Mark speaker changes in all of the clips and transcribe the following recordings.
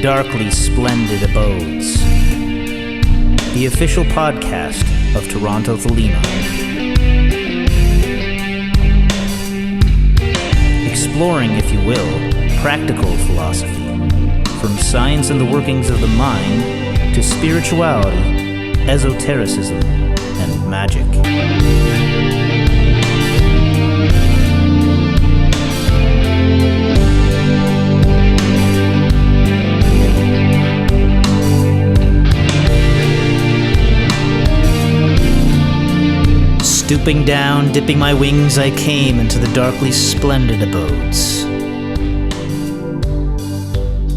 Speaker 1: darkly splendid abodes, the official podcast of Toronto Thelema. Exploring, if you will, practical philosophy, from science and the workings of the mind to spirituality, esotericism, and magic. Stooping down, dipping my wings, I came into the darkly splendid abodes.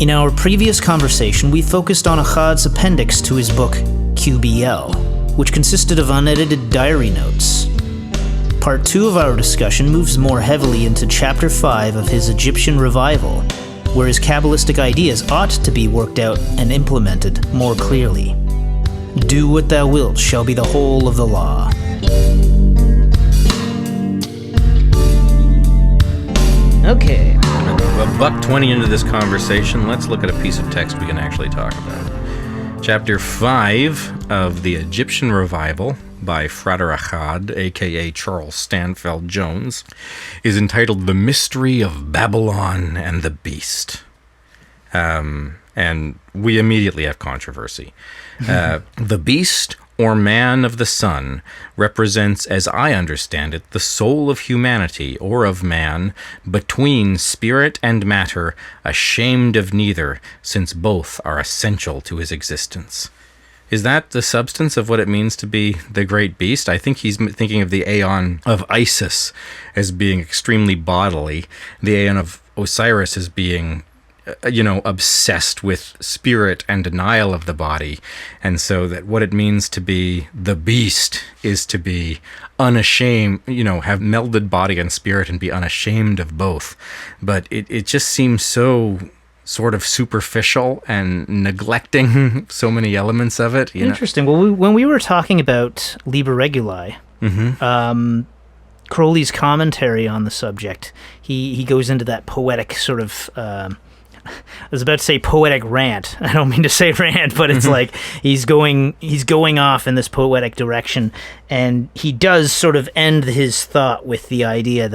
Speaker 1: In our previous conversation, we focused on Achad's appendix to his book, QBL, which consisted of unedited diary notes. Part 2 of our discussion moves more heavily into Chapter 5 of his Egyptian revival, where his Qabalistic ideas ought to be worked out and implemented more clearly. Do what thou wilt shall be the whole of the law. Okay.
Speaker 2: A $1.20 into this conversation, let's look at a piece of text we can actually talk about. Chapter 5 of the Egyptian Revival by Frater Achad, a.k.a. Charles Stanfield Jones, is entitled The Mystery of Babylon and the Beast. And we immediately have controversy. The beast, or man of the sun, represents, as I understand it, the soul of humanity, or of man, between spirit and matter, ashamed of neither, since both are essential to his existence. Is that the substance of what it means to be the great beast? I think he's thinking of the Aeon of Isis as being extremely bodily, the Aeon of Osiris as being obsessed with spirit and denial of the body. And so that what it means to be the beast is to be unashamed, have melded body and spirit and be unashamed of both. But it just seems so sort of superficial and neglecting so many elements of it.
Speaker 1: Interesting. Well, when we were talking about Liber Reguli, Crowley's commentary on the subject, he goes into that poetic sort of... I was about to say poetic rant. I don't mean to say rant, but it's like he's going off in this poetic direction, and he does sort of end his thought with the idea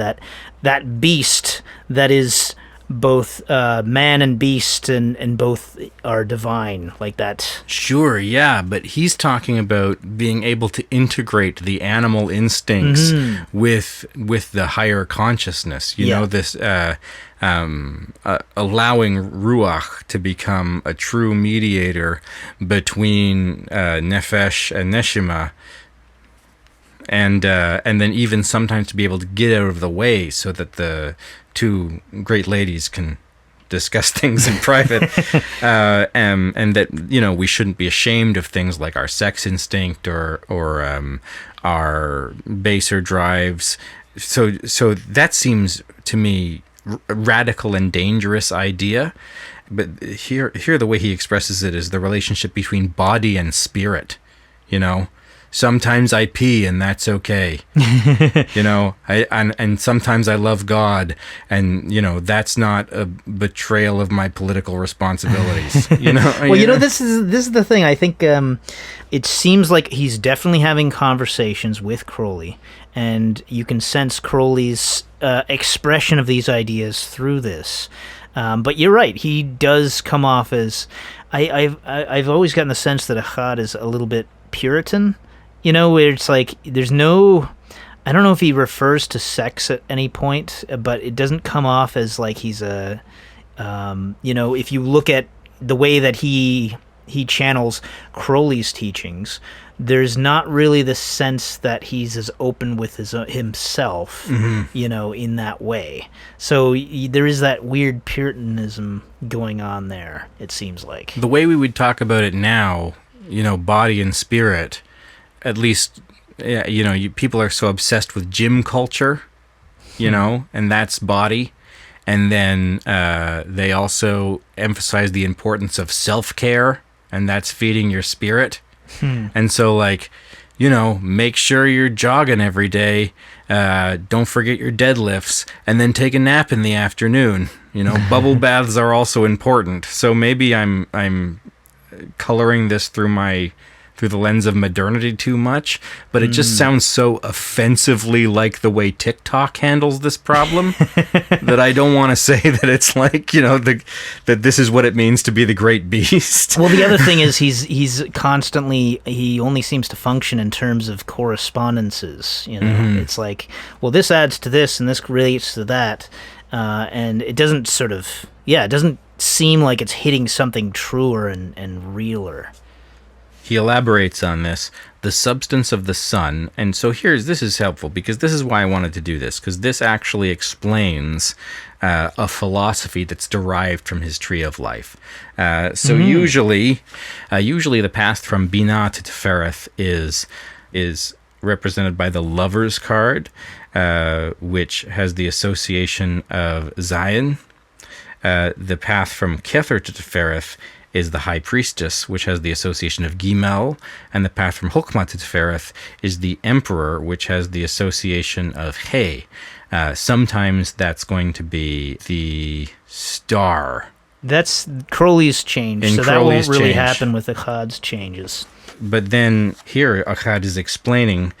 Speaker 1: that beast that is both man and beast and both are divine, like that.
Speaker 2: Sure, yeah, but he's talking about being able to integrate the animal instincts with the higher consciousness. This allowing Ruach to become a true mediator between Nefesh and Neshima, and then even sometimes to be able to get out of the way so that the two great ladies can discuss things in private, and that we shouldn't be ashamed of things like our sex instinct or our baser drives. So that seems to me a radical and dangerous idea. But here the way he expresses it is the relationship between body and spirit. Sometimes I pee and that's okay. And sometimes I love God, and that's not a betrayal of my political responsibilities.
Speaker 1: Well, this is the thing. I think it seems like he's definitely having conversations with Crowley, and you can sense Crowley's expression of these ideas through this. But you're right. He does come off as I've always gotten the sense that Achad is a little bit Puritan. Where it's like there's no... I don't know if he refers to sex at any point, but it doesn't come off as like he's a... if you look at the way that he channels Crowley's teachings, there's not really the sense that he's as open with himself, in that way. So there is that weird Puritanism going on there, it seems like.
Speaker 2: The way we would talk about it now, body and spirit... At least, people are so obsessed with gym culture, and that's body. And then they also emphasize the importance of self-care, and that's feeding your spirit. And so, make sure you're jogging every day. Don't forget your deadlifts, and then take a nap in the afternoon. Bubble baths are also important. So maybe I'm coloring this through the lens of modernity too much, but it just sounds so offensively like the way TikTok handles this problem that I don't want to say that it's like, that this is what it means to be the great beast.
Speaker 1: Well, the other thing is he only seems to function in terms of correspondences. It's like, well, this adds to this and this relates to that. And it doesn't it doesn't seem like it's hitting something truer and realer.
Speaker 2: He elaborates on this, the substance of the sun. And so this is helpful, because this is why I wanted to do this, because this actually explains a philosophy that's derived from his tree of life. Usually the path from Binah to Tifereth is represented by the Lover's card, which has the association of Zion. The path from Kether to Tifereth is the High Priestess, which has the association of Gimel, and the path from Hokmah to Tifereth is the Emperor, which has the association of He. Sometimes that's going to be the Star.
Speaker 1: That's Crowley's change, so that won't really happen with Achad's changes.
Speaker 2: But then here, Achad is explaining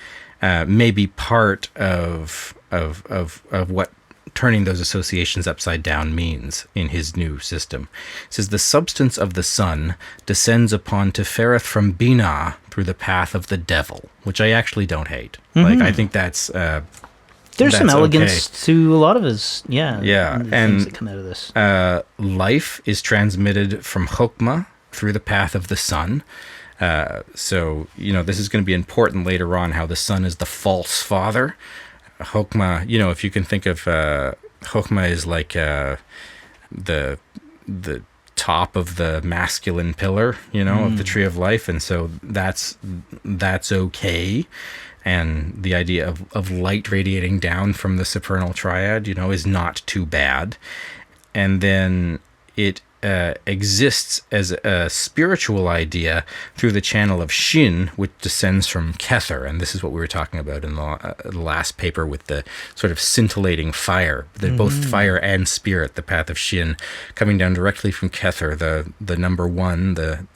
Speaker 2: maybe part of what turning those associations upside down means in his new system. It says, the substance of the sun descends upon Tifereth from Binah through the path of the devil, which I actually don't hate. I think that's
Speaker 1: there's some elegance to a lot of his things that come out of this.
Speaker 2: Life is transmitted from Hokmah through the path of the sun. So this is going to be important later on, how the sun is the false father. Hokmah, if you can think of Hokmah is like the top of the masculine pillar, of the tree of life, and so that's okay. And the idea of light radiating down from the supernal triad, is not too bad. And then it exists as a spiritual idea through the channel of Shin, which descends from Kether. And this is what we were talking about in the last paper with the sort of scintillating fire, both fire and spirit, the path of Shin, coming down directly from Kether, the number one, the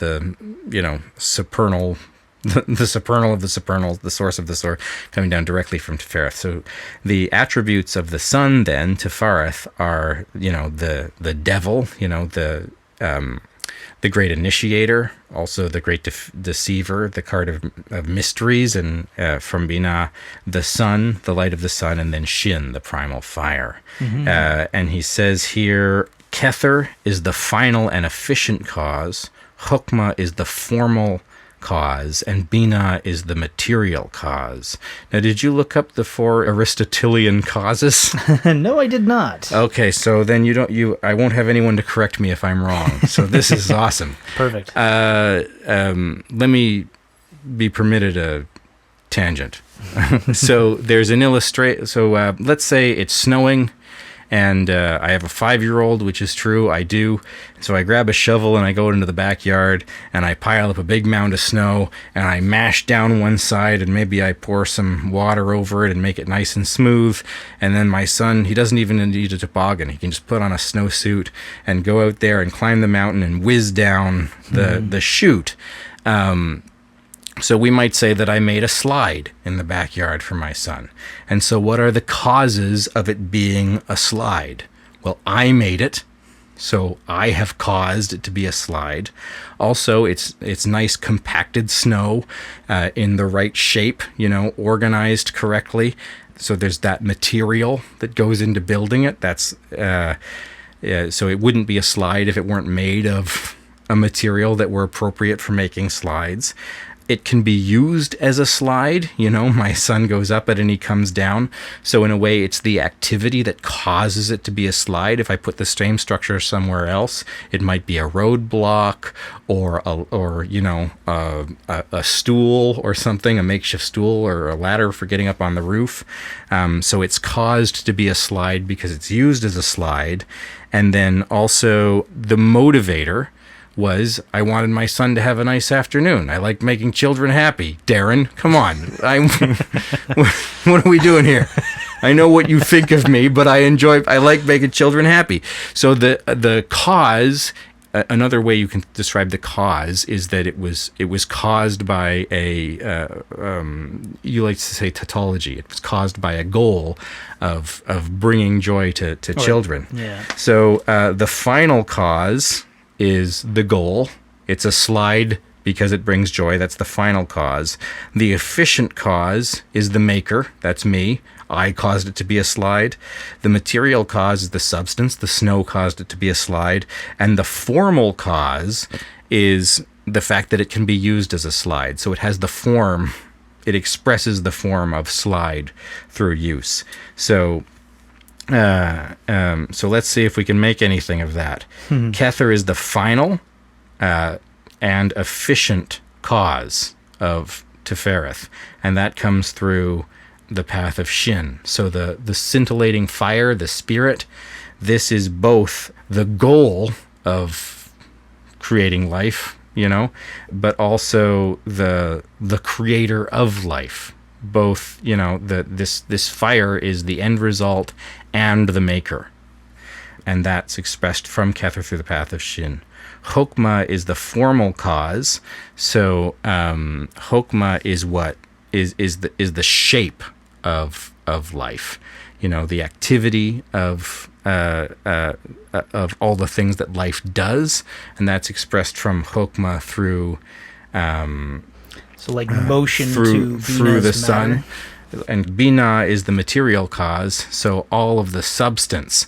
Speaker 2: supernal, the supernal of the supernals, the source of the source, coming down directly from Tifereth. So the attributes of the sun then, Tifereth, are, the devil, the great initiator, also the great deceiver, the card of mysteries, and from Binah, the sun, the light of the sun, and then Shin, the primal fire. And he says here, Kether is the final and efficient cause, Hokmah is the formal cause, and Binah is the material cause. Now, did you look up the 4 Aristotelian causes?
Speaker 1: No, I did not.
Speaker 2: Okay, so then I won't have anyone to correct me if I'm wrong. So this is awesome.
Speaker 1: Perfect.
Speaker 2: Let me be permitted a tangent. So there's an illustration. So let's say it's snowing, and I have a 5-year-old, which is true, I do. So I grab a shovel and I go into the backyard and I pile up a big mound of snow and I mash down one side, and maybe I pour some water over it and make it nice and smooth. And then my son, he doesn't even need a toboggan. He can just put on a snowsuit and go out there and climb the mountain and whiz down the chute. So we might say that I made a slide in the backyard for my son. And so what are the causes of it being a slide? Well, I made it, so I have caused it to be a slide. Also, it's nice compacted snow in the right shape, organized correctly. So there's that material that goes into building it. So it wouldn't be a slide if it weren't made of a material that were appropriate for making slides. It can be used as a slide. My son goes up it and he comes down. So in a way, it's the activity that causes it to be a slide. If I put the same structure somewhere else, it might be a roadblock or a stool or something, a makeshift stool or a ladder for getting up on the roof. So it's caused to be a slide because it's used as a slide. And then also the motivator, was, I wanted my son to have a nice afternoon. I like making children happy. Darren, come on. What are we doing here? I know what you think of me, but I like making children happy. So the cause, another way you can describe the cause is that it was caused by you like to say tautology. It was caused by a goal of bringing joy to children.
Speaker 1: Yeah.
Speaker 2: So the final cause is the goal. It's a slide because it brings joy. That's the final cause. The efficient cause is the maker. That's me. I caused it to be a slide. The material cause is the substance. The snow caused it to be a slide. And the formal cause is the fact that it can be used as a slide. So it has the form, it expresses the form of slide through use. So let's see if we can make anything of that. Kether is the final and efficient cause of Tefereth, and that comes through the path of Shin. So the scintillating fire, the spirit, this is both the goal of creating life, but also the creator of life. Both, this fire is the end result and the maker. And that's expressed from Kether through the path of Shin. Chokmah is the formal cause. So Chokmah is what is the shape of life. The activity of all the things that life does, and that's expressed from Chokmah through
Speaker 1: so like motion
Speaker 2: through
Speaker 1: to
Speaker 2: the
Speaker 1: Bina's
Speaker 2: sun.
Speaker 1: matter.
Speaker 2: And Bina is the material cause, so all of the substance.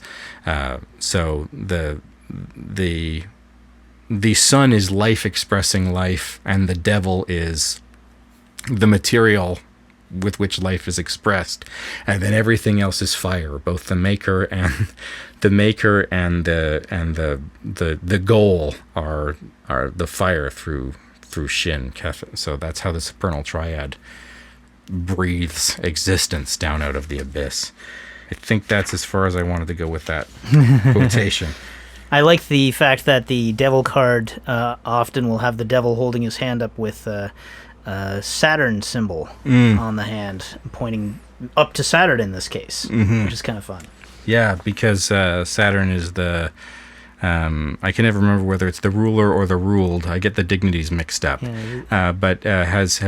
Speaker 2: So the sun is life expressing life, and the devil is the material with which life is expressed, and then everything else is fire. Both the maker and the goal are the fire through Shin. So that's how the supernal triad breathes existence down out of the abyss. I think that's as far as I wanted to go with that quotation.
Speaker 1: I like the fact that the devil card often will have the devil holding his hand up with a Saturn symbol on the hand, pointing up to Saturn in this case, which is kind of fun.
Speaker 2: Yeah, because Saturn is the... I can never remember whether it's the ruler or the ruled. I get the dignities mixed up. Yeah. But has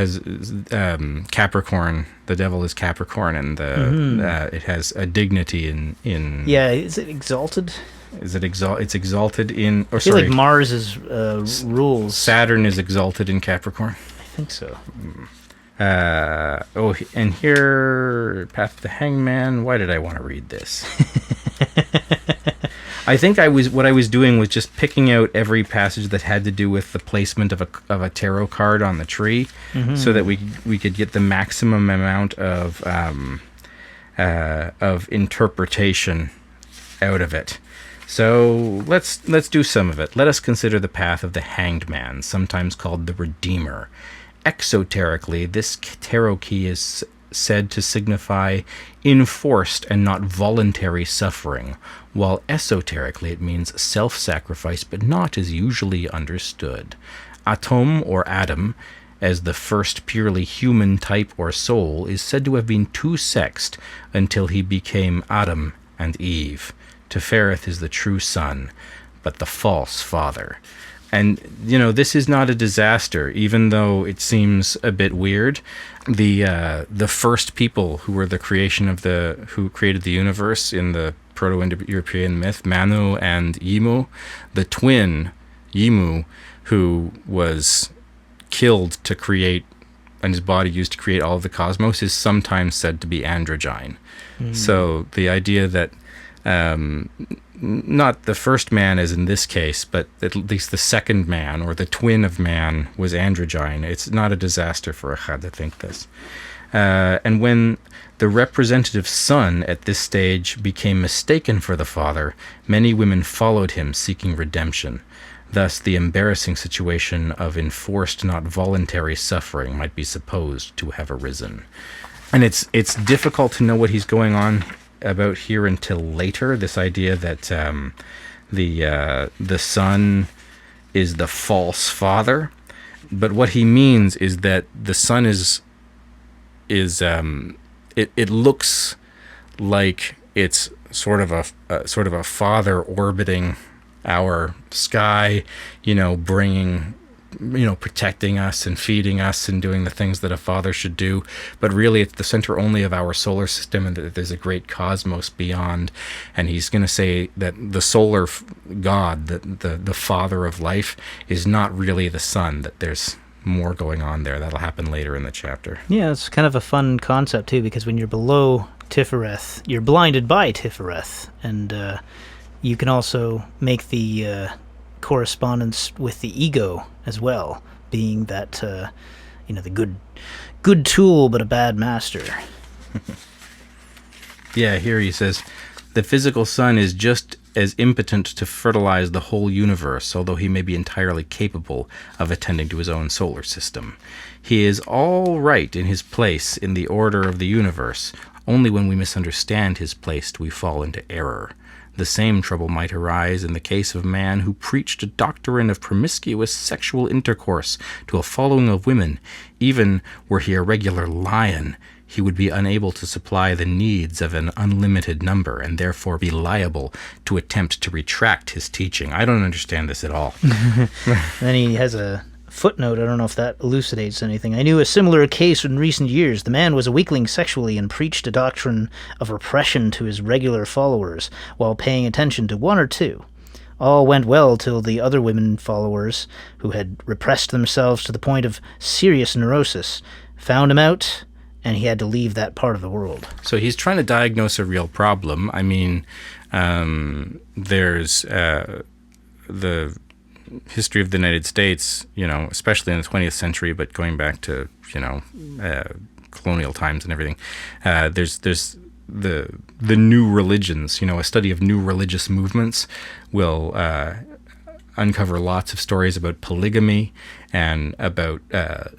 Speaker 2: Capricorn. The devil is Capricorn, and it has a dignity in.
Speaker 1: Yeah, is it exalted?
Speaker 2: Is it It's exalted in. Or
Speaker 1: I feel
Speaker 2: sorry,
Speaker 1: like Mars is rules.
Speaker 2: Saturn is exalted in Capricorn.
Speaker 1: I think so.
Speaker 2: And here, Path of the Hangman. Why did I want to read this? I think what I was doing was just picking out every passage that had to do with the placement of a tarot card on the tree, so that we could get the maximum amount of interpretation out of it. So let's do some of it. Let us consider the path of the Hanged Man, sometimes called the Redeemer. Exoterically, this tarot key is said to signify enforced and not voluntary suffering, while esoterically it means self-sacrifice, but not as usually understood. Atom, or Adam, as the first purely human type or soul, is said to have been two-sexed until he became Adam and Eve. Tefereth is the true son, but the false father. And, this is not a disaster, even though it seems a bit weird. The first people who were the creation who created the universe in the Proto-Indo-European myth, Manu and Yimu, the twin Yimu, who was killed to create, and his body used to create all of the cosmos, is sometimes said to be androgyne. So the idea that not the first man as in this case, but at least the second man, or the twin of man, was androgyne. It's not a disaster for Achad to think this. And when the representative son at this stage became mistaken for the father, many women followed him seeking redemption. Thus, the embarrassing situation of enforced, not voluntary suffering might be supposed to have arisen. And it's difficult to know what he's going on about here until later. This idea that the son is the false father. But what he means is that the sun it looks like it's sort of a father orbiting our sky, bringing, protecting us and feeding us and doing the things that a father should do. But really, it's the center only of our solar system, and that there's a great cosmos beyond. And he's going to say that the solar god, the father of life, is not really the sun, that there's more going on there. That'll happen later in the chapter.
Speaker 1: Yeah, it's kind of a fun concept, too, because when you're below Tifereth, you're blinded by Tifereth, and you can also make the correspondence with the ego as well, being that the good tool but a bad master.
Speaker 2: Yeah, here he says, the physical sun is just as impotent to fertilize the whole universe, although he may be entirely capable of attending to his own solar system. He is all right in his place in the order of the universe. Only when we misunderstand his place do we fall into error. The same trouble might arise in the case of a man who preached a doctrine of promiscuous sexual intercourse to a following of women. Even were he a regular lion, he would be unable to supply the needs of an unlimited number, and therefore be liable to attempt to retract his teaching. I don't understand this at all.
Speaker 1: Then he has a footnote. I don't know if that elucidates anything. I knew a similar case in recent years. The man was a weakling sexually and preached a doctrine of repression to his regular followers while paying attention to one or two. All went well till the other women followers, who had repressed themselves to the point of serious neurosis, found him out, and he had to leave that part of the world.
Speaker 2: So he's trying to diagnose a real problem. I mean, there's the history of the United States, especially in the 20th century, but going back to, colonial times and everything, there's the new religions, a study of new religious movements will uncover lots of stories about polygamy and about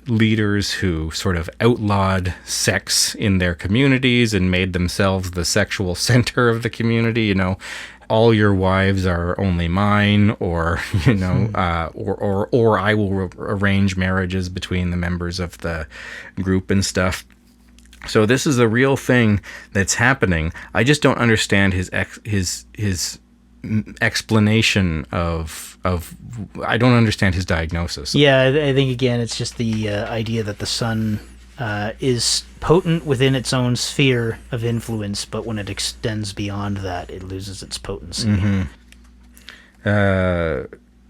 Speaker 2: leaders who sort of outlawed sex in their communities and made themselves the sexual center of the community, all your wives are only mine, or or I will arrange marriages between the members of the group and stuff. So this is a real thing that's happening. I just don't understand his explanation of I don't understand his diagnosis.
Speaker 1: Yeah, I think again it's just the idea that the sun is potent within its own sphere of influence, but when it extends beyond that, it loses its potency.
Speaker 2: Mm-hmm.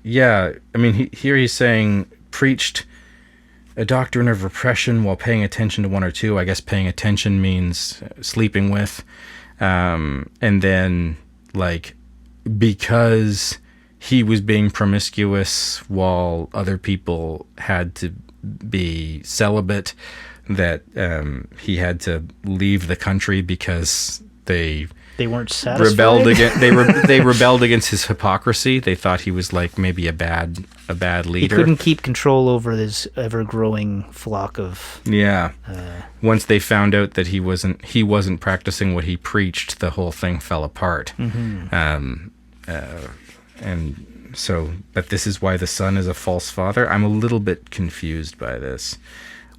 Speaker 2: Yeah, I mean, here he's saying preached a doctrine of repression while paying attention to one or two. I guess paying attention means sleeping with. And then, because he was being promiscuous while other people had to be celibate, that he had to leave the country because they
Speaker 1: weren't satisfied.
Speaker 2: They rebelled against his hypocrisy. They thought he was maybe a bad leader.
Speaker 1: He couldn't keep control over this ever-growing flock of.
Speaker 2: Yeah. Once they found out that he wasn't practicing what he preached, the whole thing fell apart.
Speaker 1: Mm-hmm.
Speaker 2: And so, but this is why the sun is a false father. I'm a little bit confused by this.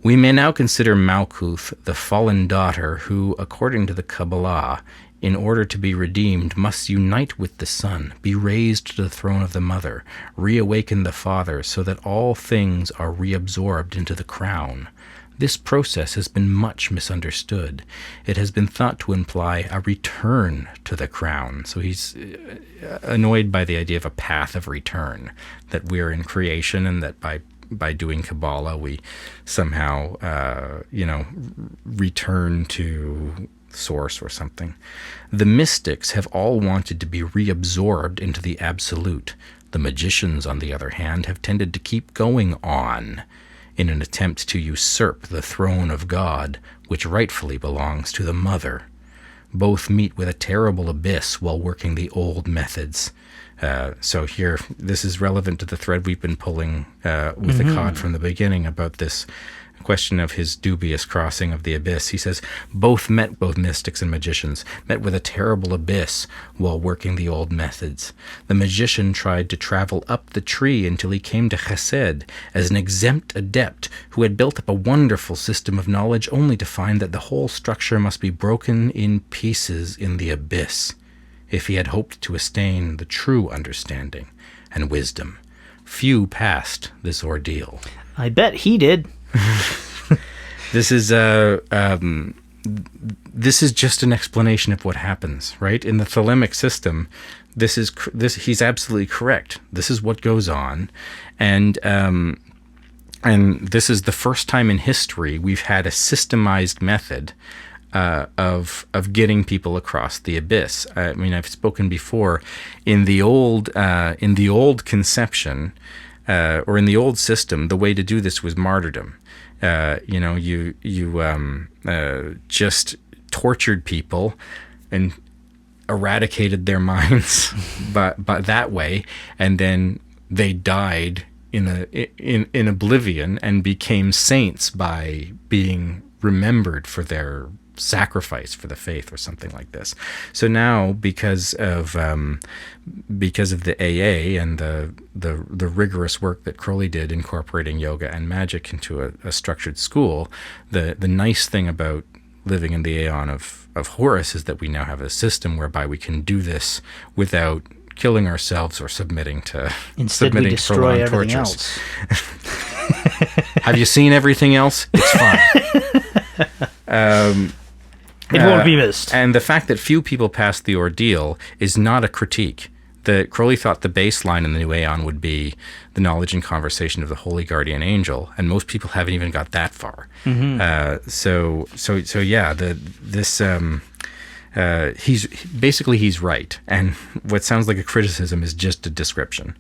Speaker 2: We may now consider Malkuth, the fallen daughter, who, according to the Kabbalah, in order to be redeemed, must unite with the sun, be raised to the throne of the mother, reawaken the father, so that all things are reabsorbed into the crown. This process has been much misunderstood. It has been thought to imply a return to the crown. So he's annoyed by the idea of a path of return, that we're in creation and that by doing Kabbalah we somehow, return to source or something. The mystics have all wanted to be reabsorbed into the absolute. The magicians, on the other hand, have tended to keep going on in an attempt to usurp the throne of God, which rightfully belongs to the mother. Both meet with a terrible abyss while working the old methods. So here, this is relevant to the thread we've been pulling with Achad from the beginning about this question of his dubious crossing of the abyss. He says, both mystics and magicians met with a terrible abyss while working the old methods. The magician tried to travel up the tree until he came to Chesed as an exempt adept who had built up a wonderful system of knowledge, only to find that the whole structure must be broken in pieces in the abyss if he had hoped to attain the true understanding and wisdom. Few passed this ordeal.
Speaker 1: I bet he did.
Speaker 2: This is just an explanation of what happens, right? In the Thelemic system, he's absolutely correct. This is what goes on, and this is the first time in history we've had a systemized method of getting people across the abyss. I mean, I've spoken before in the old conception. Or in the old system, the way to do this was martyrdom. You just tortured people and eradicated their minds, but that way, and then they died in oblivion and became saints by being remembered for their sacrifice for the faith or something like this. So now, because of the AA and the rigorous work that Crowley did incorporating yoga and magic into a structured school, the nice thing about living in the aeon of Horus is that we now have a system whereby we can do this without killing ourselves or submitting to
Speaker 1: we destroy everything else.
Speaker 2: Have you seen everything else? It's fine.
Speaker 1: It won't be missed.
Speaker 2: And the fact that few people pass the ordeal is not a critique. Crowley thought the baseline in the new aeon would be the knowledge and conversation of the holy guardian angel, and most people haven't even got that far. Mm-hmm. He's right, and what sounds like a criticism is just a description.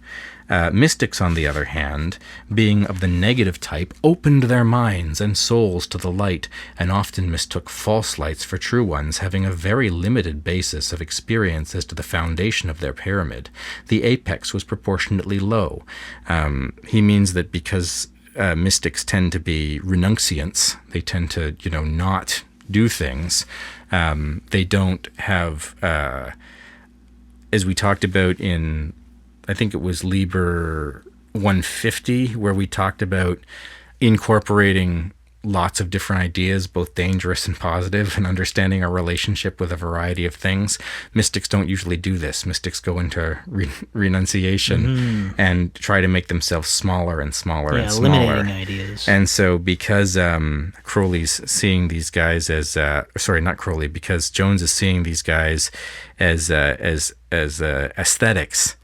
Speaker 2: Mystics, on the other hand, being of the negative type, opened their minds and souls to the light, and often mistook false lights for true ones, having a very limited basis of experience as to the foundation of their pyramid. The apex was proportionately low. He means that because mystics tend to be renunciants, they tend to, not do things. They don't have, as we talked about in, I think it was Liber 150, where we talked about incorporating lots of different ideas, both dangerous and positive, and understanding our relationship with a variety of things. Mystics don't usually do this. Mystics go into renunciation and try to make themselves smaller and smaller and smaller.
Speaker 1: Eliminating ideas.
Speaker 2: And so because Crowley's seeing these guys as, not Crowley, because Jones is seeing these guys as aesthetics,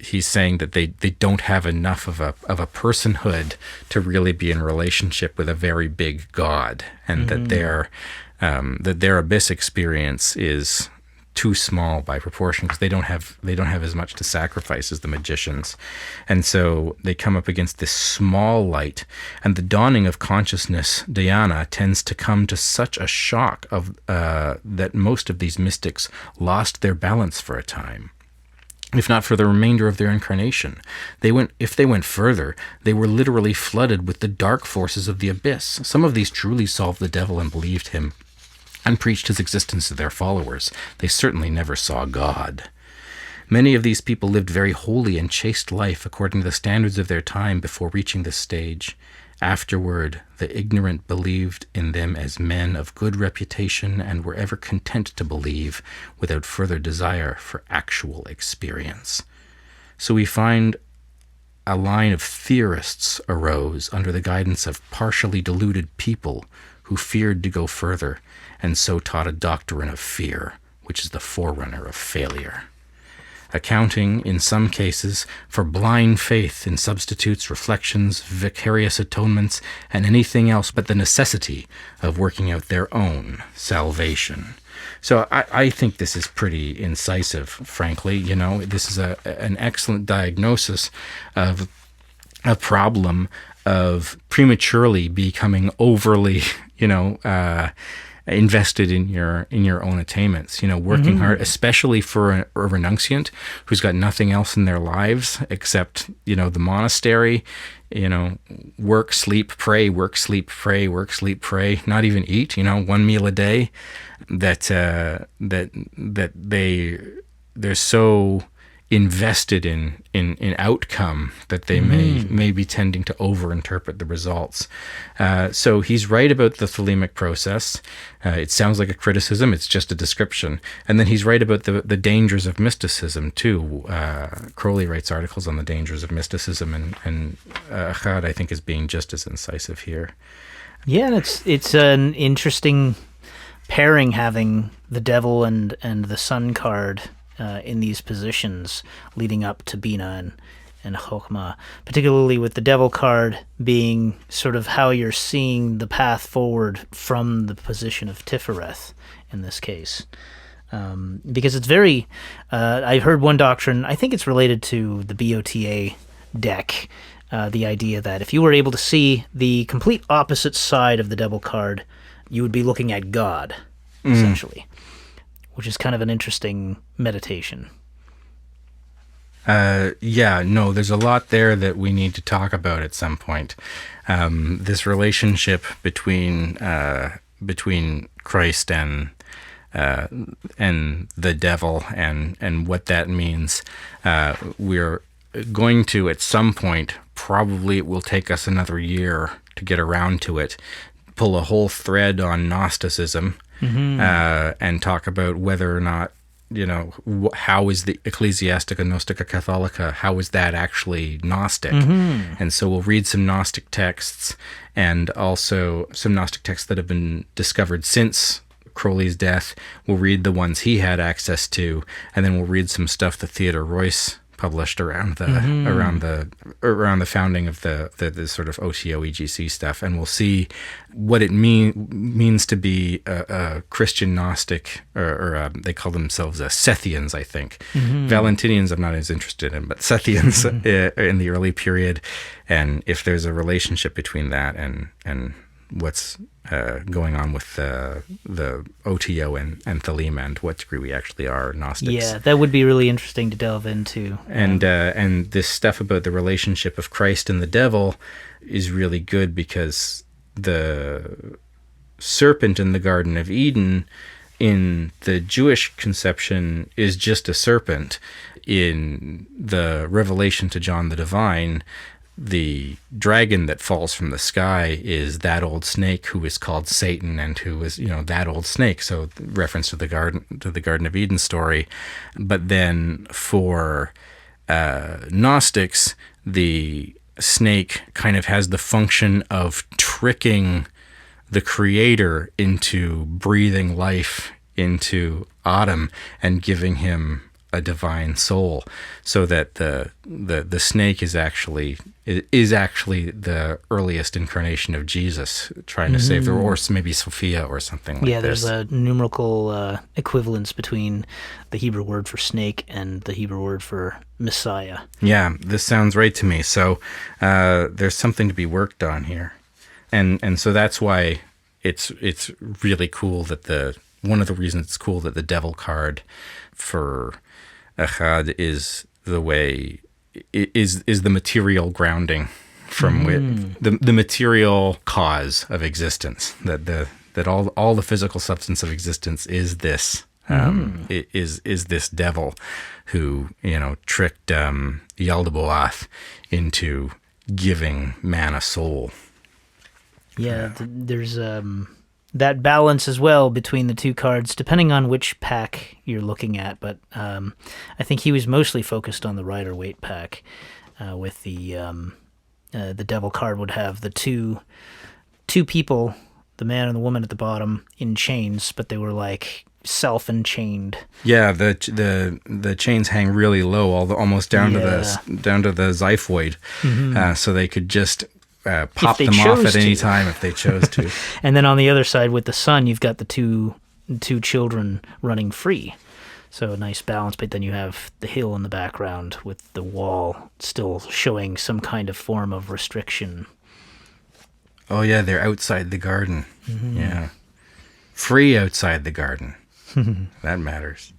Speaker 2: he's saying that they don't have enough of a personhood to really be in relationship with a very big God, and that their abyss experience is too small by proportion, because they don't have as much to sacrifice as the magicians. And so they come up against this small light, and the dawning of consciousness dhyana tends to come to such a shock of that most of these mystics lost their balance for a time, if not for the remainder of their incarnation. If they went further, they were literally flooded with the dark forces of the abyss. Some of these truly solved the devil and believed him, and preached his existence to their followers. They certainly never saw God. Many of these people lived very holy and chaste life according to the standards of their time before reaching this stage. Afterward, the ignorant believed in them as men of good reputation and were ever content to believe without further desire for actual experience. So we find a line of theorists arose under the guidance of partially deluded people who feared to go further, and so taught a doctrine of fear, which is the forerunner of failure. Accounting, in some cases, for blind faith in substitutes, reflections, vicarious atonements, and anything else but the necessity of working out their own salvation. So I think this is pretty incisive, frankly. This is an excellent diagnosis of a problem of prematurely becoming overly, invested in your own attainments, working hard, especially for a renunciant who's got nothing else in their lives except, the monastery, work, sleep, pray, work, sleep, pray, work, sleep, pray, not even eat, one meal a day, that they're so invested in outcome that they may be tending to overinterpret the results. So he's right about the Thelemic process. It sounds like a criticism, it's just a description. And then he's right about the dangers of mysticism too. Crowley writes articles on the dangers of mysticism, and Achad, I think, is being just as incisive here.
Speaker 1: Yeah, it's an interesting pairing, having the devil and the sun card in these positions leading up to Bina and Chokhmah, particularly with the devil card being sort of how you're seeing the path forward from the position of Tifereth in this case. Because it's very, I've heard one doctrine, I think it's related to the BOTA deck, the idea that if you were able to see the complete opposite side of the devil card, you would be looking at God, essentially. Which is kind of an interesting meditation. There's a lot there that we need to talk about at some point. This relationship between Christ and the devil and what that means. We're going to, at some point, probably it will take us another year to get around to it, pull a whole thread on Gnosticism. And talk about whether or not, how is the Ecclesiastica Gnostica Catholica, how is that actually Gnostic? And so we'll read some Gnostic texts, and also some Gnostic texts that have been discovered since Crowley's death. We'll read the ones he had access to, and then we'll read some stuff that Theodore Royce published around the founding of the sort of OTO EGC stuff, and we'll see what it means to be a Christian Gnostic, or they call themselves Sethians, I think. Valentinians I'm not as interested in, but Sethians in the early period, and if there's a relationship between that and what's going on with the OTO and Thelema, and what degree we actually are Gnostics. Yeah, that would be really interesting to delve into.
Speaker 2: And this stuff about the relationship of Christ and the devil is really good, because the serpent in the Garden of Eden in the Jewish conception is just a serpent. In the revelation to John the Divine, the dragon that falls from the sky is that old snake who is called Satan, and who is, that old snake. So reference to the Garden of Eden story. But then for Gnostics, the snake kind of has the function of tricking the Creator into breathing life into Adam and giving him a divine soul, so that the snake is actually the earliest incarnation of Jesus, trying to save the, or maybe Sophia or something like this.
Speaker 1: Yeah, there's a numerical equivalence between the Hebrew word for snake and the Hebrew word for Messiah. Yeah,
Speaker 2: this sounds right to me. So there's something to be worked on here, and so that's why it's really cool that one of the reasons it's cool that the devil card for Achad is the way is the material grounding from the material cause of existence, that all the physical substance of existence is this is this devil who tricked Yaldabaoth into giving man a soul.
Speaker 1: Yeah, there's that balance as well between the two cards, depending on which pack you're looking at. But I think he was mostly focused on the Rider-Waite pack, with the devil card would have the two people, the man and the woman at the bottom, in chains, but they were like self-enchained.
Speaker 2: Yeah, the chains hang really low, almost down to the xiphoid, so they could just pop them off at any time if they chose to.
Speaker 1: And then on the other side with the sun, you've got the two children running free. So a nice balance, but then you have the hill in the background with the wall still showing some kind of form of restriction.
Speaker 2: Oh yeah, they're outside the garden. Yeah. free outside the garden. That matters.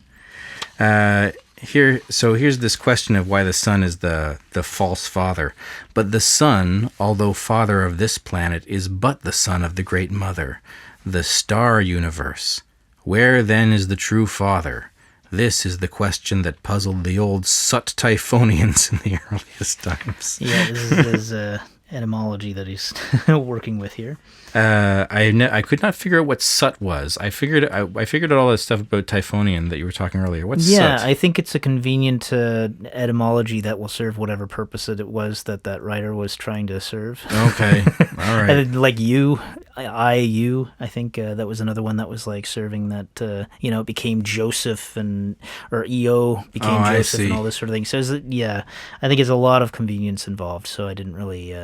Speaker 2: Here's this question of why the sun is the false father. But the sun, although father of this planet, is but the son of the great mother, the star universe. Where then is the true father? This is the question that puzzled the old Sut Typhonians in the earliest times.
Speaker 1: Yeah, this is etymology that he's working with here.
Speaker 2: I could not figure out what Sut was. I figured out all that stuff about Typhonian that you were talking earlier. What's Sut?
Speaker 1: Yeah, I think it's a convenient etymology that will serve whatever purpose it was that writer was trying to serve.
Speaker 2: Okay, all right.
Speaker 1: And like you, I think that was another one that was like serving that, it became Joseph or EO became Joseph and all this sort of thing. So, I think it's a lot of convenience involved, so I didn't really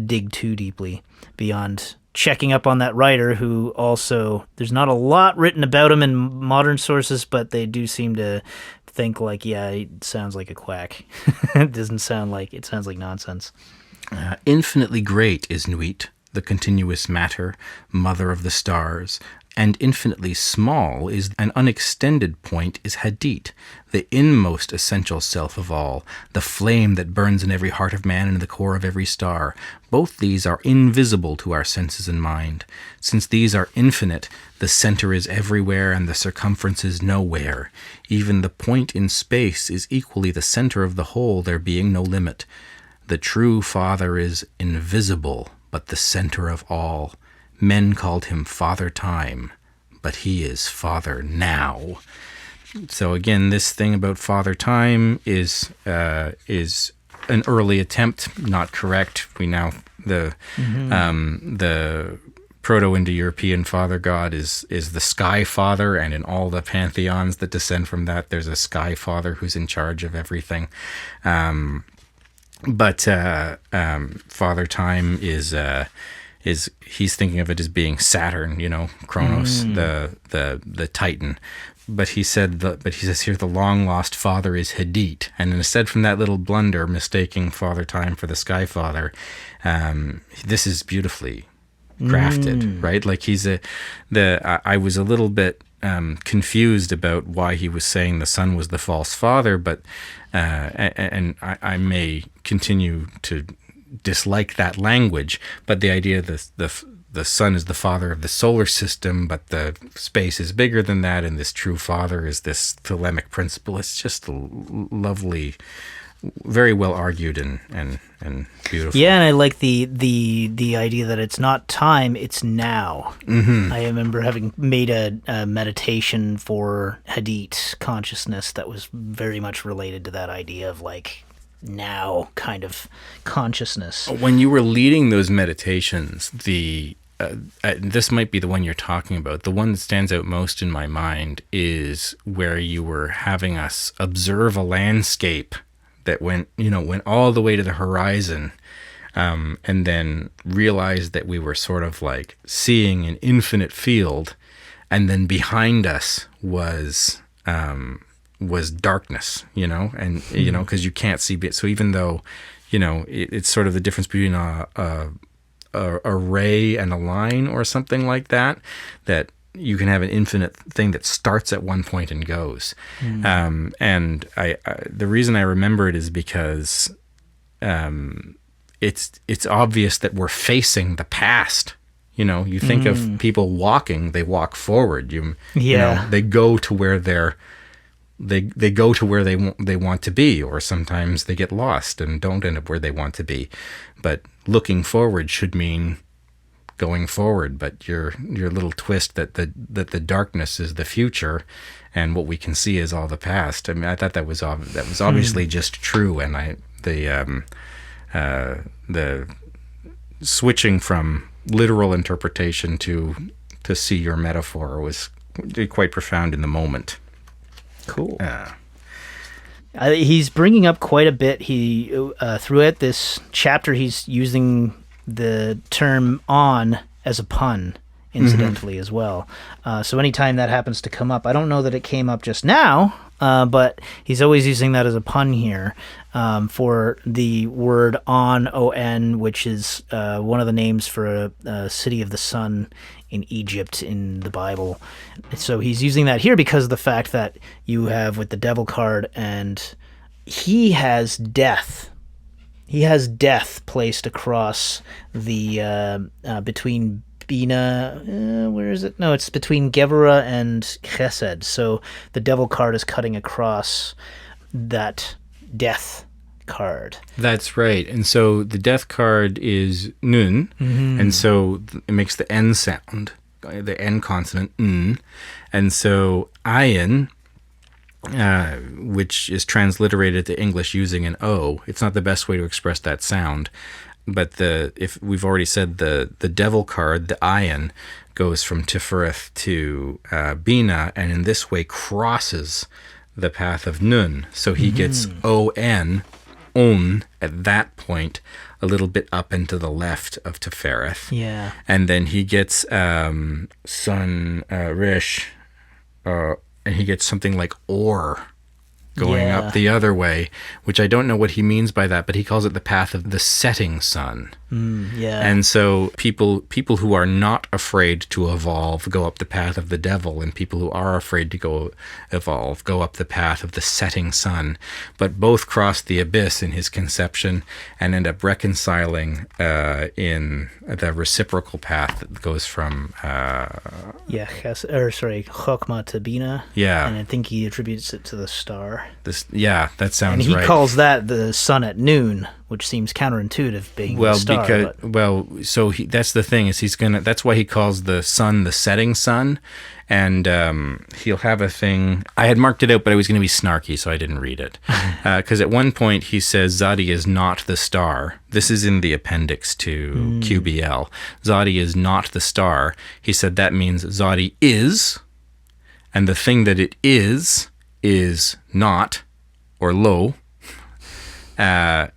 Speaker 1: dig too deeply beyond checking up on that writer, who also, there's not a lot written about him in modern sources, but they do seem to think like, he sounds like a quack. It sounds like nonsense.
Speaker 2: Infinitely great is Nuit, the continuous matter, mother of the stars, and infinitely small is an unextended point is Hadit, the inmost essential self of all, the flame that burns in every heart of man and in the core of every star. Both these are invisible to our senses and mind. Since these are infinite, the center is everywhere and the circumference is nowhere. Even the point in space is equally the center of the whole, there being no limit. The true Father is invisible, but the center of all. Men called him Father Time, but he is Father Now. So again, this thing about Father Time is an early attempt, not correct. We now the Proto-Indo-European Father God is the Sky Father, and in all the pantheons that descend from that, there's a Sky Father who's in charge of everything. But Father Time is he's thinking of it as being Saturn, Kronos, the Titan. But he says here the long lost father is Hadit, and instead from that little blunder, mistaking Father Time for the Sky Father, this is beautifully crafted, right? Like I was a little bit confused about why he was saying the son was the false father, but and I may continue to dislike that language, but the idea that the sun is the father of the solar system, but the space is bigger than that, and this true father is this Thelemic principle. It's just lovely, very well argued and beautiful.
Speaker 1: Yeah, and I like the idea that it's not time, it's now. Mm-hmm. I remember having made a meditation for Hadit consciousness that was very much related to that idea of like now kind of consciousness.
Speaker 2: When you were leading those meditations, this might be the one you're talking about. The one that stands out most in my mind is where you were having us observe a landscape that went all the way to the horizon, and then realized that we were sort of like seeing an infinite field, and then behind us was darkness, and because you can't see it. So even though, it's sort of the difference between a ray and a line or something like that you can have an infinite thing that starts at one point and goes. And I the reason I remember it is because it's obvious that we're facing the past. You think of people walking, they walk forward. They go to where they go to where they want to be, or sometimes they get lost and don't end up where they want to be. But looking forward should mean going forward. But your little twist that the darkness is the future, and what we can see is all the past. I mean, I thought that was obviously just true, and the switching from literal interpretation to see your metaphor was quite profound in the moment.
Speaker 1: Cool. He's bringing up quite a bit. He throughout this chapter, he's using the term "on" as a pun, incidentally, as well. So anytime that happens to come up, I don't know that it came up just now, but he's always using that as a pun here for the word On, which is one of the names for a city of the sun in Egypt in the Bible. So he's using that here because of the fact that you have with the devil card, and he has death. He has death placed across the between Bina, where is it? No, it's between Gevurah and Chesed. So the devil card is cutting across that death card.
Speaker 2: That's right. And so the death card is Nun, and so it makes the N sound, the N consonant, N. And so Ayin, which is transliterated to English using an O. It's not the best way to express that sound, but if we've already said the devil card, the Ayin, goes from Tifereth to Bina, and in this way crosses the path of Nun. So he gets On, at that point, a little bit up and to the left of Tifereth.
Speaker 1: Yeah.
Speaker 2: And then he gets Sun Rish, and he gets something like Or going up the other way, which I don't know what he means by that, but he calls it the path of the setting sun. And so people who are not afraid to evolve go up the path of the devil, and people who are afraid to evolve go up the path of the setting sun. But both cross the abyss in his conception and end up reconciling in the reciprocal path that goes from
Speaker 1: Chokmah to Bina.
Speaker 2: Yeah.
Speaker 1: And I think he attributes it to the star.
Speaker 2: That sounds right.
Speaker 1: And he calls that the sun at noon, which seems counterintuitive, being the star.
Speaker 2: That's the thing, is that's why he calls the sun the setting sun, and he'll have a thing. I had marked it out, but I was going to be snarky, so I didn't read it. Because at one point he says Zadi is not the star. This is in the appendix to QBL. Zadi is not the star. He said that means Zadi is, and the thing that it is not, or lo,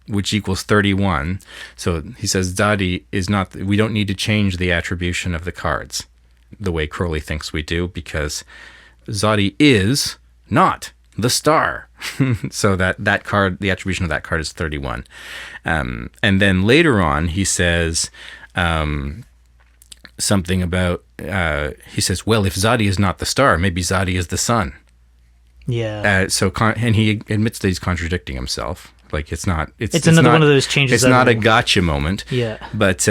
Speaker 2: which equals 31. So he says Zadi is not, we don't need to change the attribution of the cards the way Crowley thinks we do, because Zadi is not the star. So that card, the attribution of that card is 31. And then later on he says something about, he says, well, if Zadi is not the star, maybe Zadi is the sun.
Speaker 1: Yeah.
Speaker 2: And he admits that he's contradicting himself. Like it's another
Speaker 1: one of those changes.
Speaker 2: It's not a gotcha moment.
Speaker 1: Yeah.
Speaker 2: But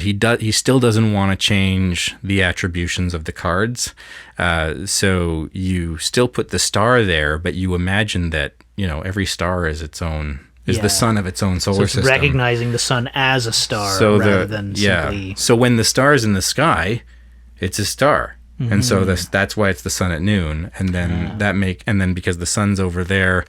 Speaker 2: he still doesn't want to change the attributions of the cards. So you still put the star there, but you imagine that every star is its own. Is the sun of its own solar system.
Speaker 1: Recognizing the sun as a star rather than simply.
Speaker 2: So when the star is in the sky, it's a star. And so that's why it's the sun at noon, and then because the sun's over there,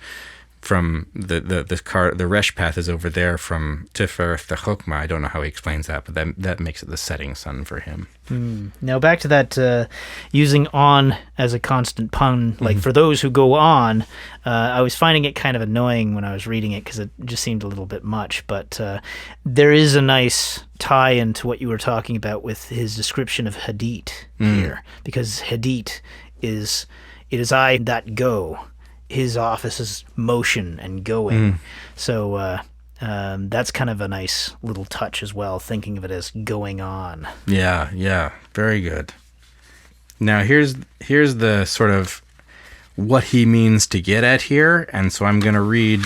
Speaker 2: from the Resh path is over there from Tifereth to Chokmah. I don't know how he explains that, but that makes it the setting sun for him.
Speaker 1: Now back to that using on as a constant pun, like for those who go on, I was finding it kind of annoying when I was reading it because it just seemed a little bit much, but there is a nice tie into what you were talking about with his description of Hadit here, because Hadit is, it is I that go. His office is motion and going. So that's kind of a nice little touch as well, thinking of it as going on.
Speaker 2: Yeah, very good. Now here's the sort of what he means to get at here, and so I'm going to read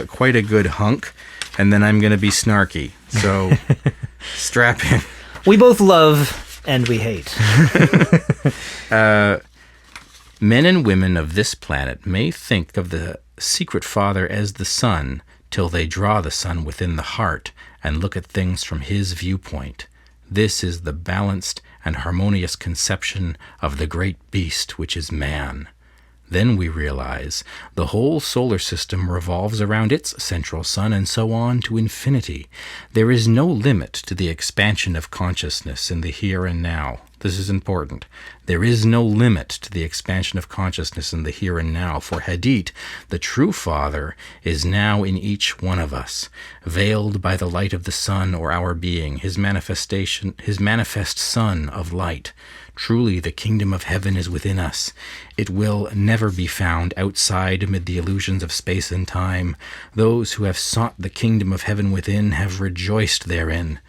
Speaker 2: quite a good hunk, and then I'm going to be snarky. So strap in.
Speaker 1: We both love and we hate.
Speaker 2: Men and women of this planet may think of the secret Father as the sun till they draw the sun within the heart and look at things from his viewpoint. This is the balanced and harmonious conception of the great beast which is man. Then we realize the whole solar system revolves around its central sun, and so on to infinity. There is no limit to the expansion of consciousness in the here and now. This is important. There is no limit to the expansion of consciousness in the here and now, for Hadit, the true Father, is now in each one of us, veiled by the light of the sun or our being, his manifestation, his manifest sun of light. Truly, the kingdom of heaven is within us. It will never be found outside amid the illusions of space and time. Those who have sought the kingdom of heaven within have rejoiced therein.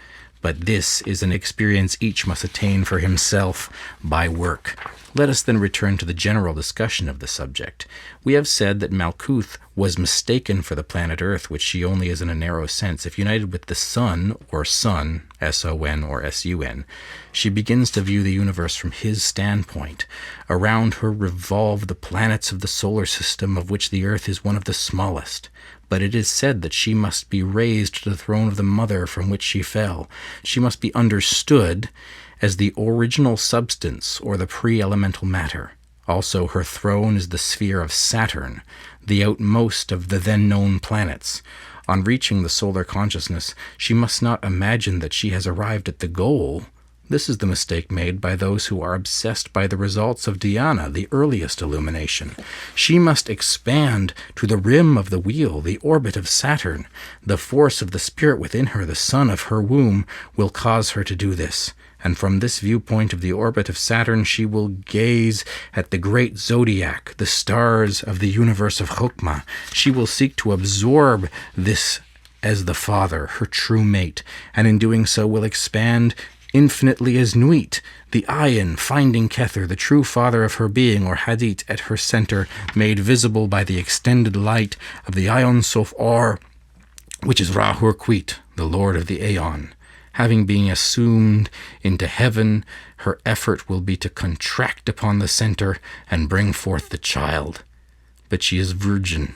Speaker 2: But this is an experience each must attain for himself by work. Let us then return to the general discussion of the subject. We have said that Malkuth was mistaken for the planet Earth, which she only is in a narrow sense. If united with the sun, or sun, S-O-N or S-U-N, she begins to view the universe from his standpoint. Around her revolve the planets of the solar system, of which the Earth is one of the smallest. But it is said that she must be raised to the throne of the mother from which she fell. She must be understood as the original substance or the pre-elemental matter. Also, her throne is the sphere of Saturn, the outmost of the then known planets. On reaching the solar consciousness, she must not imagine that she has arrived at the goal. This is the mistake made by those who are obsessed by the results of Dhyana, the earliest illumination. She must expand to the rim of the wheel, the orbit of Saturn. The force of the spirit within her, the sun of her womb, will cause her to do this. And from this viewpoint of the orbit of Saturn, she will gaze at the great zodiac, the stars of the universe of Chokmah. She will seek to absorb this as the Father, her true mate, and in doing so will expand infinitely as Nuit, the Ayin, finding Kether, the true father of her being, or Hadit, at her center, made visible by the extended light of the Ayon Sof Or, which is Rahur Quit, the Lord of the Aeon. Having been assumed into heaven, her effort will be to contract upon the center and bring forth the child. But she is virgin,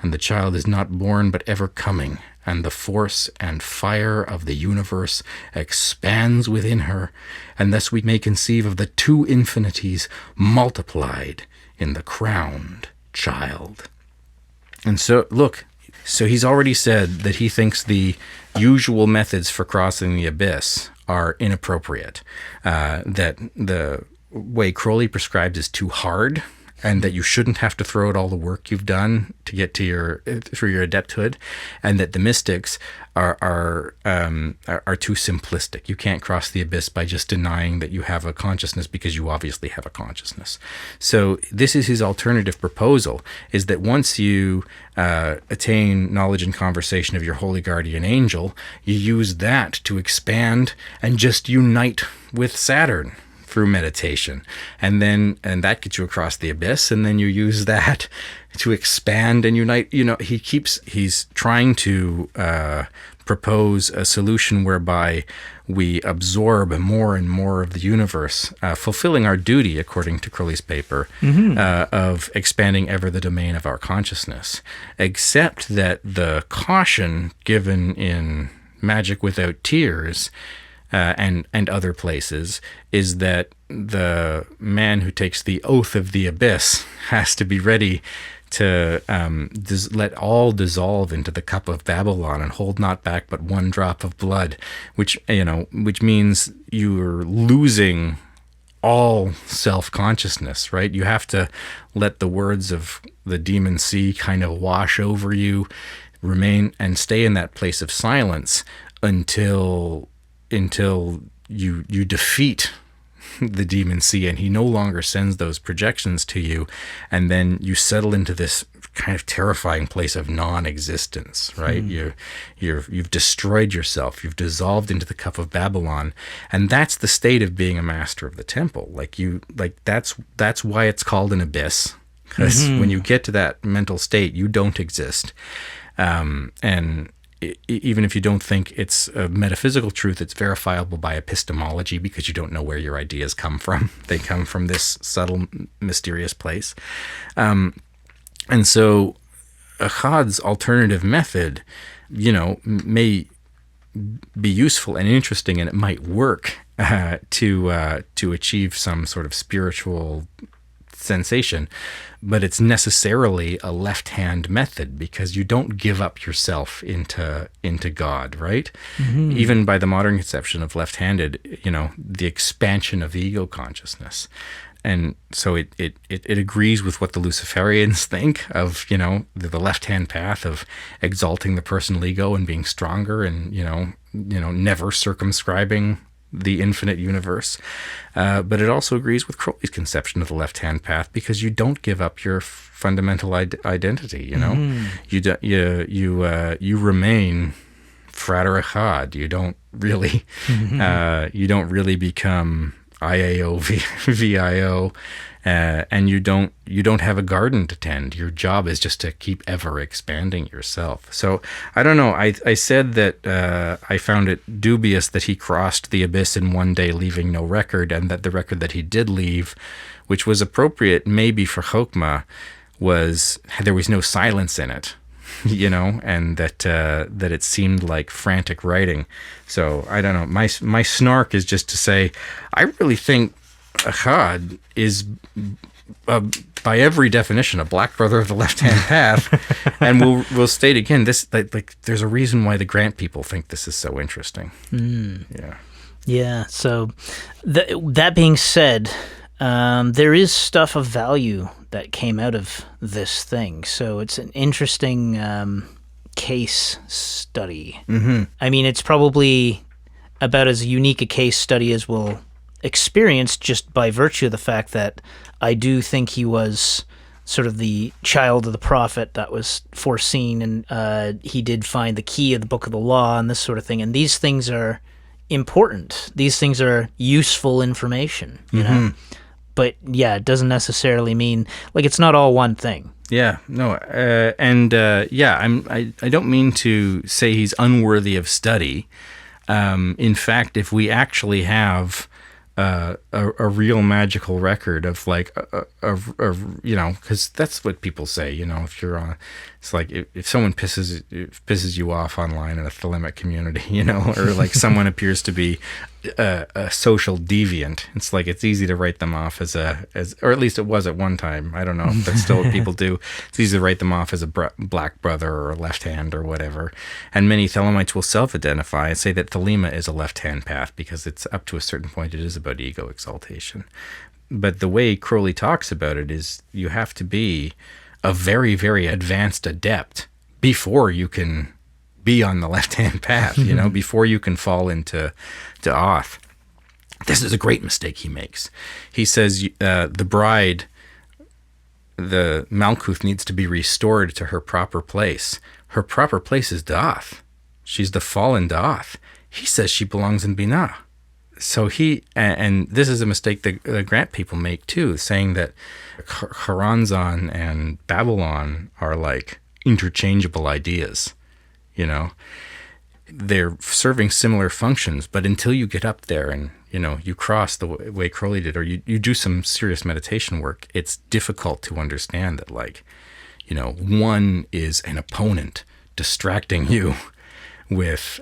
Speaker 2: and the child is not born but ever coming, and the force and fire of the universe expands within her, and thus we may conceive of the two infinities multiplied in the crowned child. And so, look, so he's already said that he thinks the usual methods for crossing the abyss are inappropriate, that the way Crowley prescribes is too hard, and that you shouldn't have to throw out all the work you've done to get to through your adepthood, and that the mystics are too simplistic. You can't cross the abyss by just denying that you have a consciousness, because you obviously have a consciousness. So this is his alternative proposal, is that once you attain knowledge and conversation of your holy guardian angel, you use that to expand and just unite with Saturn through meditation, and that gets you across the abyss, and then you use that to expand and unite. He's trying to propose a solution whereby we absorb more and more of the universe, fulfilling our duty, according to Crowley's paper, of expanding ever the domain of our consciousness, except that the caution given in Magick Without Tears and other places is that the man who takes the oath of the abyss has to be ready to let all dissolve into the cup of Babylon and hold not back but one drop of blood, which means you're losing all self-consciousness, right? You have to let the words of the demon sea kind of wash over you, remain and stay in that place of silence until you defeat the demon sea and he no longer sends those projections to you, and then you settle into this kind of terrifying place of non-existence, right? You've destroyed yourself, you've dissolved into the cup of Babylon, and that's the state of being a master of the temple. That's why it's called an abyss, because when you get to that mental state, you don't exist. And even if you don't think it's a metaphysical truth, it's verifiable by epistemology, because you don't know where your ideas come from. They come from this subtle, mysterious place. And so Achad's alternative method, may be useful and interesting, and it might work to achieve some sort of spiritual sensation, but it's necessarily a left-hand method because you don't give up yourself into God, right? Even by the modern conception of left-handed, the expansion of ego consciousness. And so it agrees with what the Luciferians think of, the left-hand path of exalting the personal ego and being stronger and, never circumscribing the infinite universe. But it also agrees with Crowley's conception of the left-hand path because you don't give up your fundamental identity, You remain Frater Achad. You don't really become IAO, VIO, and you don't have a garden to tend. Your job is just to keep ever expanding yourself. So I don't know. I said that I found it dubious that he crossed the abyss in one day, leaving no record, and that the record that he did leave, which was appropriate maybe for Chokmah, there was no silence in it. And that it seemed like frantic writing. So I don't know. My snark is just to say, I really think Achad is, by every definition, a black brother of the left-hand path. And we'll state again, this like there's a reason why the Grant people think this is so interesting. Yeah.
Speaker 1: Yeah. So that being said, there is stuff of value that came out of this thing. So it's an interesting case study. I mean, it's probably about as unique a case study as we'll experience just by virtue of the fact that I do think he was sort of the child of the prophet that was foreseen, and he did find the key of the Book of the Law and this sort of thing. And these things are important. These things are useful information, you know? But yeah, it doesn't necessarily mean, like, it's not all one thing.
Speaker 2: Yeah, no, I don't mean to say he's unworthy of study. In fact, if we actually have a real magical record of like because that's what people say. If you're on, it's like if someone pisses you off online in a Thelema community, or like someone appears to be a social deviant, it's like it's easy to write them off as or at least it was at one time. I don't know if that's still what people do. It's easy to write them off as a black brother or a left hand or whatever. And many Thelemites will self-identify and say that Thelema is a left-hand path because it's up to a certain point it is about ego exaltation. But the way Crowley talks about it is you have to be a very, very advanced adept before you can be on the left-hand path, before you can fall into Oth. This is a great mistake he makes. He says the bride, the Malkuth, needs to be restored to her proper place. Her proper place is Da'ath. She's the fallen Da'ath. He says she belongs in Binah. So and this is a mistake that the Grant people make too, saying that Choronzon and Babylon are like interchangeable ideas. They're serving similar functions, but until you get up there and, you cross the way Crowley did, or you do some serious meditation work, it's difficult to understand that, like, one is an opponent distracting you with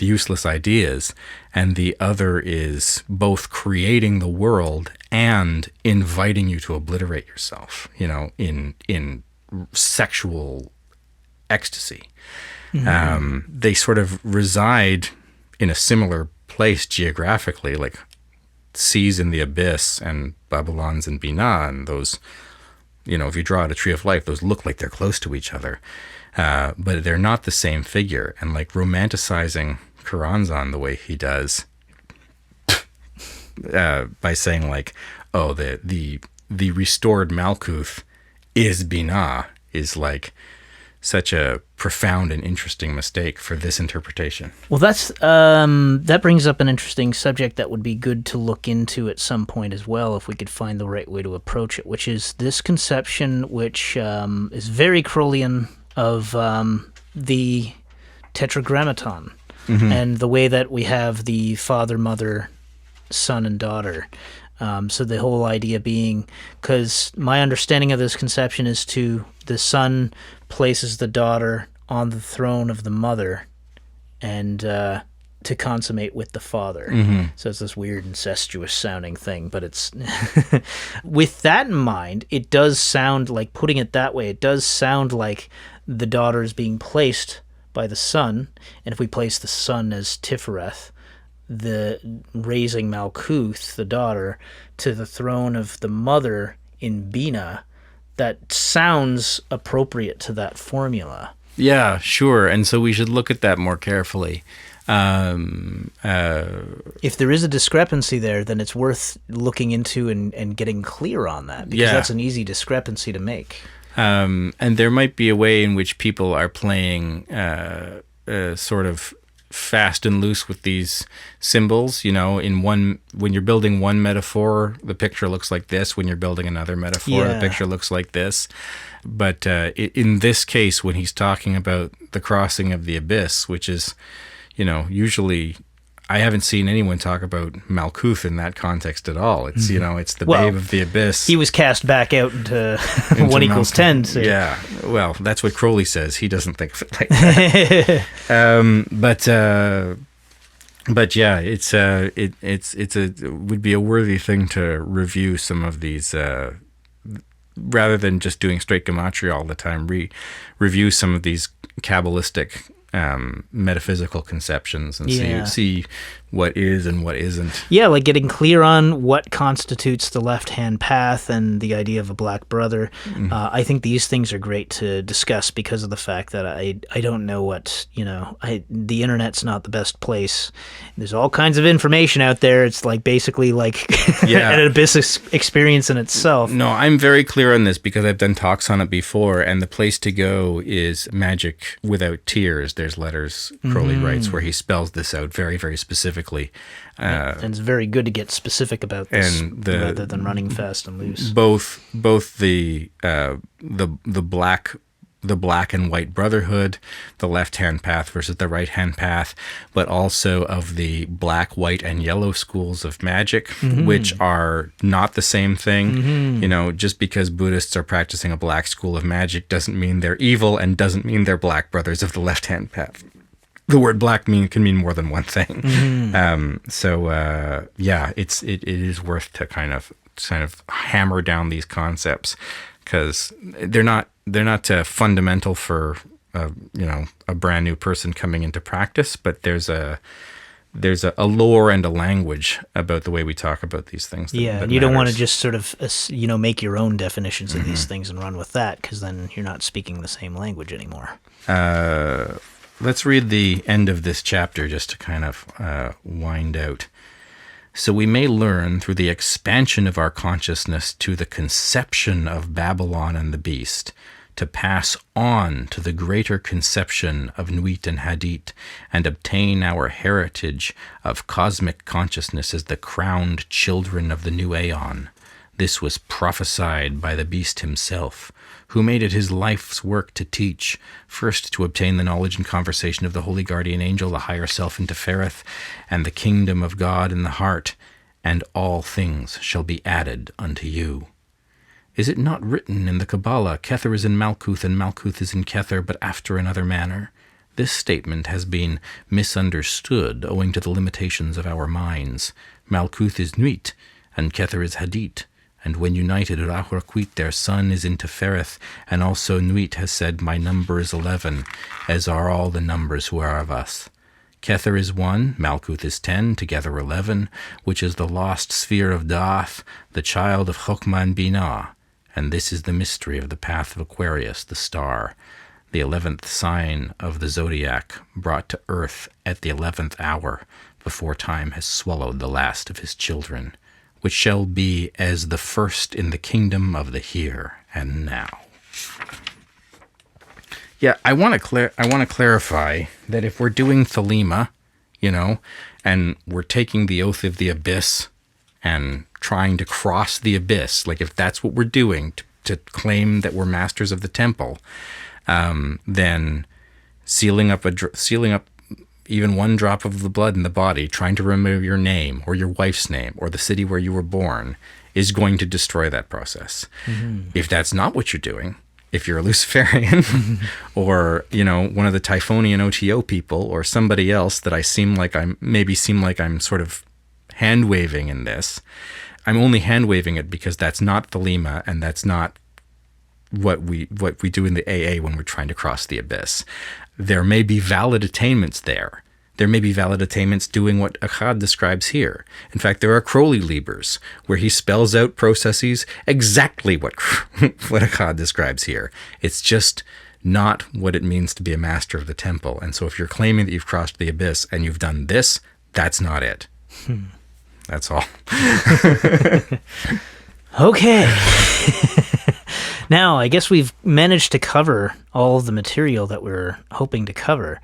Speaker 2: useless ideas, and the other is both creating the world and inviting you to obliterate yourself, in sexual ecstasy. They sort of reside in a similar place geographically, like Seas in the Abyss and Babylon's in Binah, and those, if you draw out a tree of life, those look like they're close to each other, but they're not the same figure. And like romanticizing Choronzon the way he does, by saying like, oh, the restored Malkuth is Binah, is like such a profound and interesting mistake for this interpretation.
Speaker 1: Well, that brings up an interesting subject that would be good to look into at some point as well, if we could find the right way to approach it, which is this conception, which is very Crowleyan, of the Tetragrammaton, and the way that we have the father, mother, son, and daughter. So the whole idea being, because my understanding of this conception is the son places the daughter on the throne of the mother, and to consummate with the father.
Speaker 2: Mm-hmm.
Speaker 1: So it's this weird incestuous sounding thing, but it's with that in mind, it does sound like, putting it that way, it does sound like the daughter is being placed by the son, and if we place the son as Tifereth, the raising Malkuth, the daughter, to the throne of the mother in Bina, that sounds appropriate to that formula.
Speaker 2: Yeah, sure. And so we should look at that more carefully.
Speaker 1: If there is a discrepancy there, then it's worth looking into and getting clear on that, because that's an easy discrepancy to make.
Speaker 2: And there might be a way in which people are playing sort of fast and loose with these symbols. When you're building one metaphor, the picture looks like this. When you're building another metaphor, the picture looks like this. But in this case, when he's talking about the crossing of the abyss, which is, usually I haven't seen anyone talk about Malkuth in that context at all. It's, it's the babe of the abyss.
Speaker 1: He was cast back out into 1 equals 10. So.
Speaker 2: Yeah. Well, that's what Crowley says. He doesn't think of it like that. But yeah, it would be a worthy thing to review some of these, rather than just doing straight gematria all the time, review some of these Qabalistic metaphysical conceptions and see what is and what isn't. Yeah,
Speaker 1: like getting clear on what constitutes the left-hand path and the idea of a black brother. Mm-hmm. I think these things are great to discuss because of the fact that I don't know what, the internet's not the best place. There's all kinds of information out there. It's like basically like an abyss experience in itself.
Speaker 2: No, I'm very clear on this because I've done talks on it before, and the place to go is Magick without tears. There's letters Crowley writes where he spells this out very, very specifically.
Speaker 1: And it's very good to get specific about this rather than running fast and loose.
Speaker 2: Both the black and white brotherhood, the left-hand path versus the right-hand path, but also of the black, white, and yellow schools of magic, which are not the same thing. Just because Buddhists are practicing a black school of magic doesn't mean they're evil and doesn't mean they're black brothers of the left-hand path. The word black can mean more than one thing. It is worth to kind of hammer down these concepts because they're not fundamental for a brand new person coming into practice, but there's a lore and a language about the way we talk about these things. That
Speaker 1: you don't want to just sort of make your own definitions of these things and run with that, because then you're not speaking the same language anymore.
Speaker 2: Let's read the end of this chapter just to kind of wind out. So we may learn through the expansion of our consciousness to the conception of Babylon and the beast, to pass on to the greater conception of Nuit and Hadit, and obtain our heritage of cosmic consciousness as the crowned children of the new aeon. This was prophesied by the beast himself, who made it his life's work to teach, first to obtain the knowledge and conversation of the holy guardian angel, the higher self in Tefereth, and the kingdom of God in the heart, and all things shall be added unto you. Is it not written in the Kabbalah, Kether is in Malkuth, and Malkuth is in Kether, but after another manner? This statement has been misunderstood owing to the limitations of our minds. Malkuth is Nuit, and Kether is Hadit. And when united, Rahuaquit, their son, is in Tefereth, and also Nuit has said, my number is 11, as are all the numbers who are of us. Kether is 1, Malkuth is 10, together 11, which is the lost sphere of Daath, the child of Chokmah and Binah. And this is the mystery of the path of Aquarius, the star, the 11th sign of the zodiac, brought to earth at the 11th hour, before time has swallowed the last of his children, which shall be as the first in the kingdom of the here and now. Yeah, I want to clarify that if we're doing Thelema, and we're taking the oath of the abyss and trying to cross the abyss, like if that's what we're doing to claim that we're masters of the temple, then sealing up even one drop of the blood in the body, trying to remove your name or your wife's name or the city where you were born, is going to destroy that process. If that's not what you're doing, if you're a Luciferian or, one of the Typhonian OTO people or somebody else that I seem like I'm sort of hand waving in this, I'm only hand waving it because that's not Thelema and that's not what we do in the AA when we're trying to cross the abyss. There may be valid attainments there. There may be valid attainments doing what Achad describes here. In fact, there are Crowley Libers where he spells out processes exactly what Achad describes here. It's just not what it means to be a master of the temple. And so if you're claiming that you've crossed the abyss and you've done this, that's not it. That's all.
Speaker 1: Okay. Now, I guess we've managed to cover all of the material that we're hoping to cover.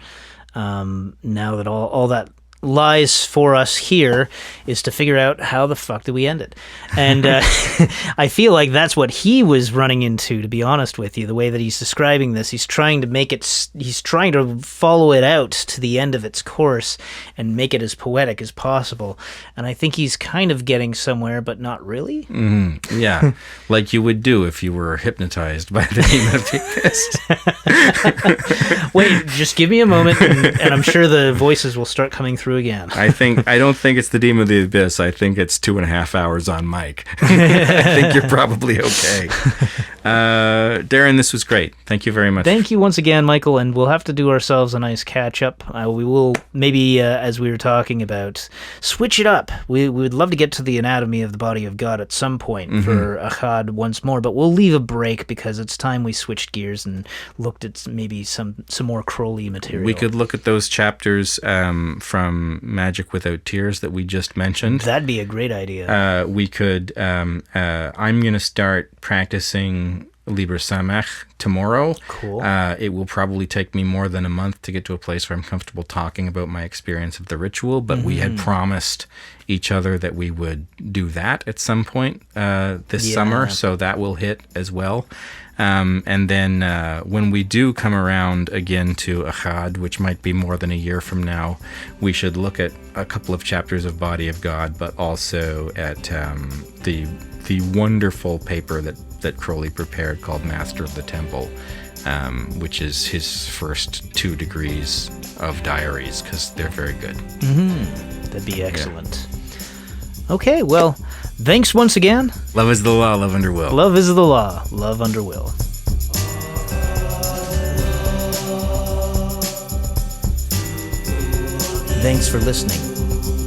Speaker 1: Now that all that lies for us here is to figure out how the fuck do we end it. And I feel like that's what he was running into, to be honest with you. The way that he's describing this, he's trying to follow it out to the end of its course and make it as poetic as possible. And I think he's kind of getting somewhere, but not really.
Speaker 2: Mm-hmm. Yeah, like you would do if you were hypnotized by the demon of the abyss.
Speaker 1: Wait, just give me a moment, and I'm sure the voices will start coming through again.
Speaker 2: I don't think it's the Demon of the Abyss. I think it's 2.5 hours on mic. I think you're probably okay. Darren, this was great. Thank you very much.
Speaker 1: Thank you once again, Michael, and we'll have to do ourselves a nice catch-up. We will maybe, as we were talking about, switch it up. We would love to get to the anatomy of the body of God at some point for Achad once more, but we'll leave a break because it's time we switched gears and looked at maybe some more Crowley material.
Speaker 2: We could look at those chapters from Magick Without Tears that we just mentioned.
Speaker 1: That'd be a great idea.
Speaker 2: We could, I'm going to start practicing Liber Samach tomorrow.
Speaker 1: Cool.
Speaker 2: It will probably take me more than a month to get to a place where I'm comfortable talking about my experience of the ritual, but we had promised each other that we would do that at some point this summer, so that will hit as well. And then when we do come around again to Achad, which might be more than a year from now, we should look at a couple of chapters of Body of God, but also at the wonderful paper that Crowley prepared called Master of the Temple, which is his first 2 degrees of diaries, because they're very good.
Speaker 1: That'd be excellent. Yeah. Okay, well, thanks once again.
Speaker 2: Love is the law, love under will.
Speaker 1: Love is the law, love under will. Thanks for listening.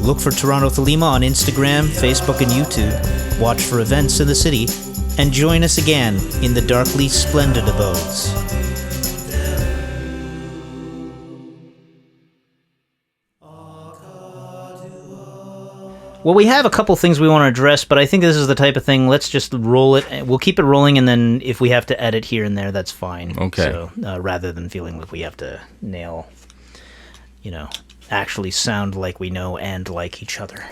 Speaker 1: Look for Toronto Thelema on Instagram, Facebook, and YouTube. Watch for events in the city, and join us again in the darkly splendid abodes. Well, we have a couple things we want to address, but I think this is the type of thing, let's just roll it. We'll keep it rolling, and then if we have to edit here and there, that's fine.
Speaker 2: Okay.
Speaker 1: So, rather than feeling like we have to nail, actually sound like we know and like each other.